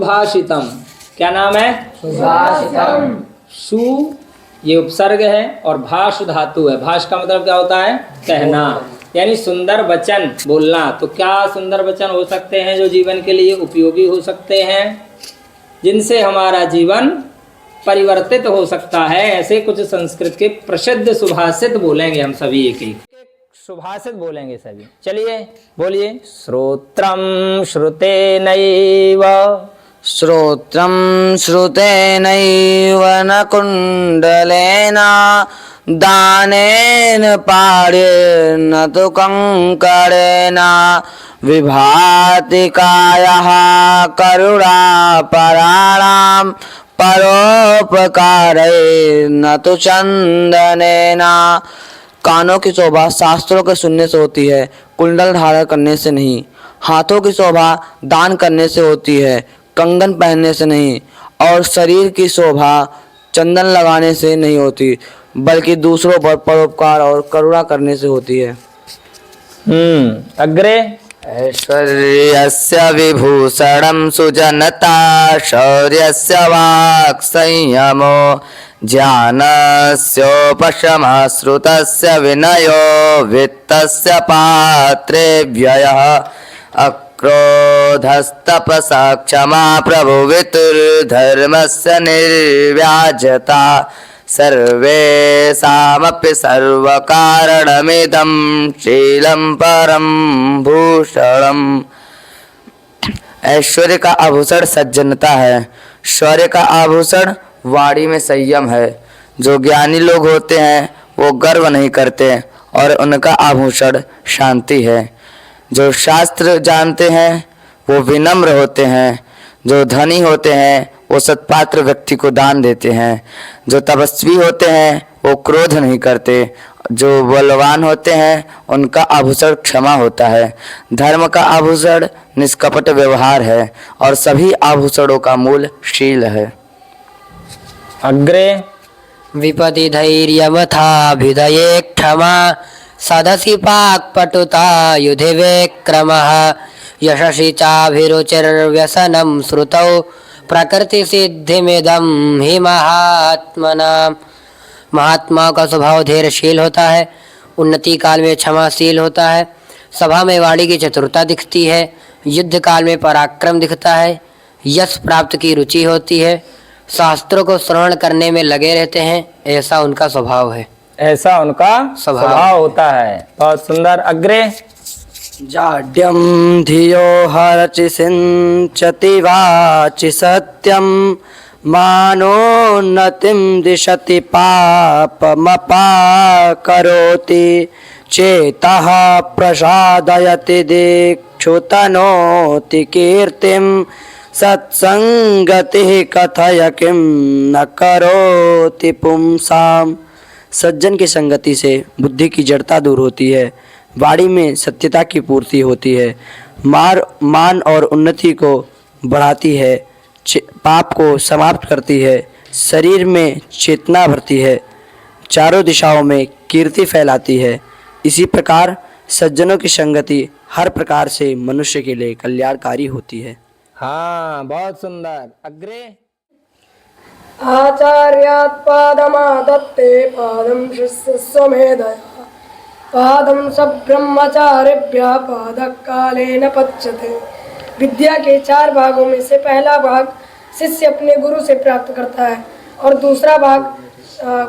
सुभाषितम। क्या नाम है? सुभाषितम। सु ये उपसर्ग है और भाष धातु है। भाष का मतलब क्या होता है? कहना, यानी सुंदर वचन बोलना। तो क्या सुंदर वचन हो सकते हैं जो जीवन के लिए उपयोगी हो सकते हैं, जिनसे हमारा जीवन परिवर्तित हो सकता है? ऐसे कुछ संस्कृत के प्रसिद्ध सुभाषित बोलेंगे हम सभी, एक एक सुभाषित बोलेंगे सभी। चलिए बोलिए। श्रोत्रम श्रुतेनैव, श्रोत्रं श्रुतेनैव न कुण्डलेन दानेन पाणिर्न तु कंकरेण विभाति कायः करुणापराणां परोपकारेण तु चंदनेन। कानों की शोभा शास्त्रों के सुनने से होती है, कुंडल धारण करने से नहीं। हाथों की शोभा दान करने से होती है, कंगन पहनने से नहीं। और शरीर की शोभा चंदन लगाने से नहीं होती, बल्कि दूसरों पर परोपकार और करुणा करने से होती है। अग्रे। ऐश्वर्यस्य विभूषणं सुजनता शौर्यस्य वाक् संयमो ज्ञानस्योपशमः श्रुतस्य विनयो वित्तस्य पात्रे व्ययः क्रोधस्तपसा क्षमा प्रभुवितुर्धर्मस्य निर्व्याजता सर्वेषामपि सर्वकारणमिदं शीलं परं भूषणम्। ऐश्वर्य का आभूषण सज्जनता है, शौर्य का आभूषण वाणी में संयम है। जो ज्ञानी लोग होते हैं वो गर्व नहीं करते और उनका आभूषण शांति है। जो शास्त्र जानते हैं वो विनम्र होते हैं। जो धनी होते हैं वो सत्पात्र व्यक्ति को दान देते हैं। जो तपस्वी होते हैं वो क्रोध नहीं करते। जो बलवान होते हैं उनका आभूषण क्षमा होता है। धर्म का आभूषण निष्कपट व्यवहार है और सभी आभूषणों का मूल शील है। अग्रे। विपदि धैर्यमथाभिधये क्षमा सदसि पाक्पटुता युधि विक्रमः यशसि चाभिरुचिर्व्यसनं श्रुतौ प्रकृति सिद्धिमिदं हि महात्मनाम्। महात्मा का स्वभाव धैर्यशील होता है, उन्नति काल में क्षमाशील होता है, सभा में वाणी की चतुरता दिखती है, युद्ध काल में पराक्रम दिखता है, यश प्राप्त की रुचि होती है, शास्त्रों को श्रवण करने में लगे रहते हैं। ऐसा उनका स्वभाव है, ऐसा उनका स्वभाव होता है। बहुत सुंदर। अग्रे। जाड्यं धियो हरचि सिंचति वाचि सत्यं मानोन्नतिं दिशति पापमपाकरोति चेतः प्रसादयति दीक्षुतनोति कीर्तिं सत्संगतिः कथय किं न करोति पुंसाम्। सज्जन की संगति से बुद्धि की जड़ता दूर होती है, वाणी में सत्यता की पूर्ति होती है, मान और उन्नति को बढ़ाती है, पाप को समाप्त करती है, शरीर में चेतना भरती है, चारों दिशाओं में कीर्ति फैलाती है। इसी प्रकार सज्जनों की संगति हर प्रकार से मनुष्य के लिए कल्याणकारी होती है। हाँ, बहुत सुंदर। अग्रे। आचार्यात् पादमादत्ते पादं शिष्यस्वमेधया पादं सब्रह्मचारिभ्यः पादकालेन पच्यते। विद्या के 4 भागों में से पहला भाग शिष्य अपने गुरु से प्राप्त करता है और दूसरा भाग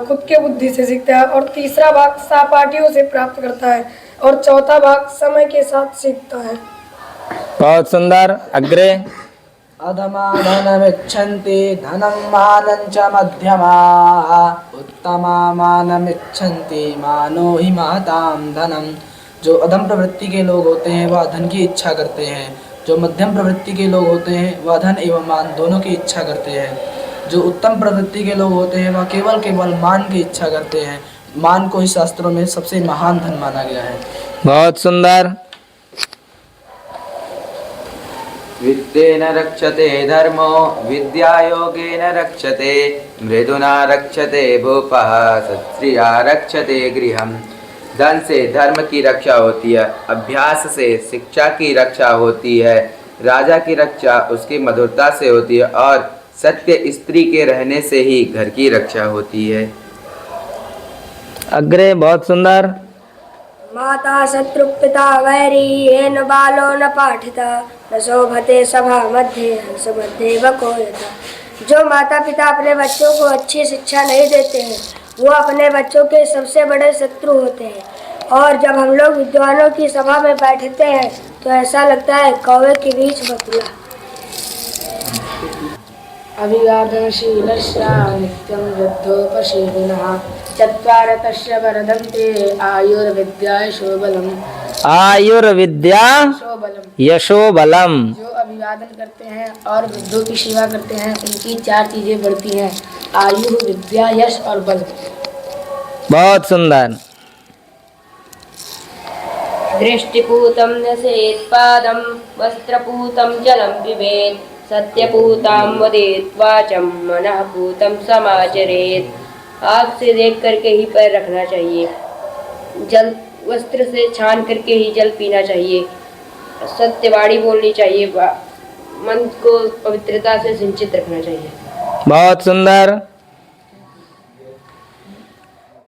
खुद के बुद्धि से सीखता है और तीसरा भाग सहपाठियों से प्राप्त करता है और चौथा भाग समय के साथ सीखता है। बहुत सुंदर। अग्रे। अधमानमिच्छन्ति धनं मानं च मध्यमाः उत्तमामानमिच्छन्ति मानो हि महतां धनम्। जो अधम प्रवृत्ति के लोग होते हैं वह धन की इच्छा करते हैं, जो मध्यम प्रवृत्ति के लोग होते हैं वह धन एवं मान दोनों की इच्छा करते हैं। जो उत्तम प्रवृत्ति के लोग होते हैं वह केवल मान की इच्छा करते हैं। मान को ही शास्त्रों में सबसे महान धन माना गया है। बहुत सुंदर। विद्येन रक्षते धर्मो विद्यायोगेन रक्षते मृदुना रक्षते भूपः सत्स्त्रिया रक्षते गृहम्। धन से धर्म की रक्षा होती है, अभ्यास से शिक्षा की रक्षा होती है, राजा की रक्षा उसकी मधुरता से होती है और सत्य स्त्री के रहने से ही घर की रक्षा होती है। अग्रे बहुत सुंदर। माता शत्रु पिता वैरी येन बालो न पाठिता न शोभते सभा मध्ये हंस मध्ये बको यथा। जो माता पिता अपने बच्चों को अच्छी शिक्षा नहीं देते हैं वो अपने बच्चों के सबसे बड़े शत्रु होते हैं। और जब हम लोग विद्वानों की सभा में बैठते हैं तो ऐसा लगता है कौवे के बीच बकुला। अभिवादनशीलस्य नित्यं वृद्धोपशीलिनः चत्वार तस्य वर्धन्ते आयुर्विद्या यशोबलम्। आयुर्विद्या यशोबलम्। यशोबलम। जो अभिवादन करते हैं और वृद्धों की सेवा करते हैं उनकी 4 चीजें बढ़ती हैं, आयु, विद्या, यश और बल। बहुत सुंदर। दृष्टिपूतं न्यसेत् पादं वस्त्रपूतं जलं पिबेत् सत्यपूतां वदेत् वाचं मनः पूतं समाचरेत्। आँख से देख करके ही पैर रखना चाहिए, जल वस्त्र से छान करके ही जल पीना चाहिए, सत्यवाणी बोलनी चाहिए, मन को पवित्रता से सिंचित रखना चाहिए। बहुत सुंदर।